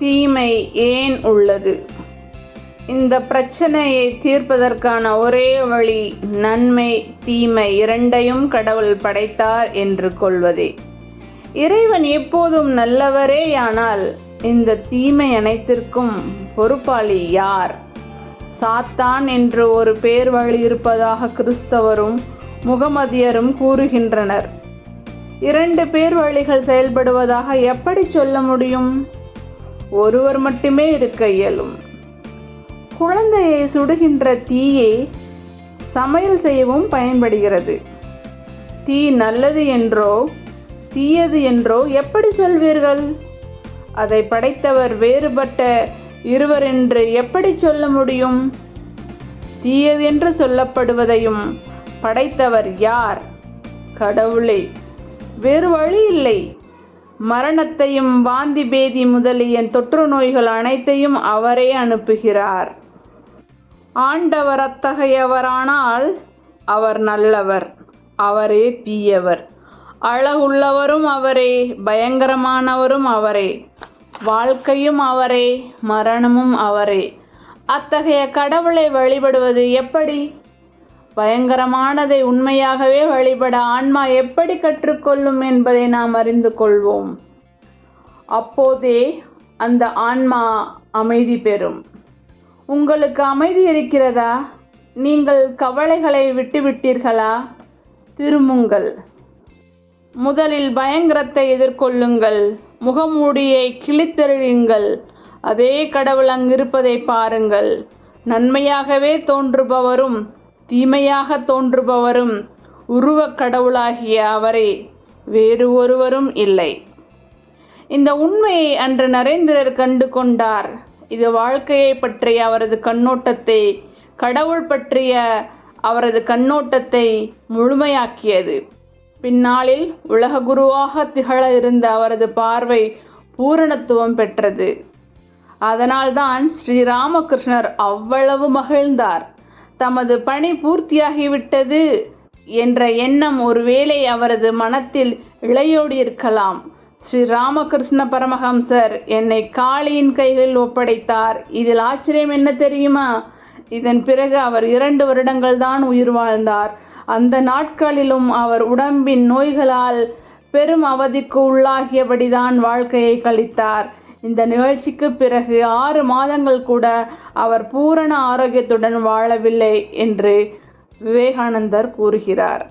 தீமை ஏன் உள்ளது? இந்த பிரச்சனையை தீர்ப்பதற்கான ஒரே வழி நன்மை தீமை இரண்டையும் கடவுள் படைத்தார் என்று கொள்வதே. இறைவன் எப்போதும் நல்லவரேயானால் இந்த தீமை அனைத்திற்கும் பொறுப்பாளி யார்? சாத்தான் என்று ஒரு பேர் வழி இருப்பதாக கிறிஸ்தவரும் முகமதியரும் கூறுகின்றனர். 2 பேர் வழிகள் செயல்படுவதாக எப்படி சொல்ல முடியும்? ஒருவர் மட்டுமே இருக்க இயலும். குழந்தையை சுடுகின்ற தீயே சமையல் செய்யவும் பயன்படுகிறது. தீ நல்லது என்றோ தீயது என்றோ எப்படி சொல்வீர்கள்? அதை படைத்தவர் வேறுபட்ட இருவர் என்று எப்படி சொல்ல முடியும்? தீயது என்று சொல்லப்படுவதையும் படைத்தவர் யார்? கடவுளே. வேறு வழி இல்லை. மரணத்தையும் வாந்தி பேதி முதலிய தொற்று நோய்கள் அனைத்தையும் அவரே அனுப்புகிறார். ஆண்டவர் அத்தகையவரானால் அவர் நல்லவர், அவரே தீயவர். அழகுள்ளவரும் அவரே, பயங்கரமானவரும் அவரே, வாழ்க்கையும் அவரே, மரணமும் அவரே. அத்தகைய கடவுளை வழிபடுவது எப்படி? பயங்கரமானதை உண்மையாகவே வழிபட ஆன்மா எப்படி கற்றுக்கொள்ளும் என்பதை நாம் அறிந்து கொள்வோம். அப்போதே அந்த ஆன்மா அமைதி பெறும். உங்களுக்கு அமைதி இருக்கிறதா? நீங்கள் கவலைகளை விட்டுவிட்டீர்களா? திரும்புங்கள். முதலில் பயங்கரத்தை எதிர்கொள்ளுங்கள். முகமூடியை கிழித்தெறியுங்கள். அதே கடவுள் அங்கிருப்பதை பாருங்கள். நன்மையாகவே தோன்றுபவரும் தீமையாக தோன்றுபவரும் உருவக் கடவுளாகிய அவரே, வேறு ஒருவரும் இல்லை. இந்த உண்மையை அன்று நரேந்திரர் கண்டு கொண்டார். இது வாழ்க்கையை பற்றிய அவரது கண்ணோட்டத்தை, கடவுள் பற்றிய அவரது கண்ணோட்டத்தை முழுமையாக்கியது. பின்னாளில் உலக குருவாக திகழ இருந்த அவரது பார்வை பூரணத்துவம் பெற்றது. அதனால்தான் ஸ்ரீராமகிருஷ்ணர் அவ்வளவு மகிழ்ந்தார். தமது பணி பூர்த்தியாகிவிட்டது என்ற எண்ணம் ஒருவேளை அவரது மனத்தில் இளையோடி இருக்கலாம். ஸ்ரீ ராமகிருஷ்ண பரமஹம்சர் என்னை காளியின் கைகளில் ஒப்படைத்தார். இதில் ஆச்சரியம் என்ன தெரியுமா? இதன் பிறகு அவர் 2 வருடங்கள் தான் உயிர் வாழ்ந்தார். அந்த நாட்களிலும் அவர் உடம்பின் நோய்களால் பெரும் அவதிக்கு உள்ளாகியபடிதான் வாழ்க்கையை கழித்தார். இந்த நிகழ்ச்சிக்கு பிறகு 6 மாதங்கள் கூட அவர் பூரண ஆரோக்கியத்துடன் வாழவில்லை என்று விவேகானந்தர் கூறுகிறார்.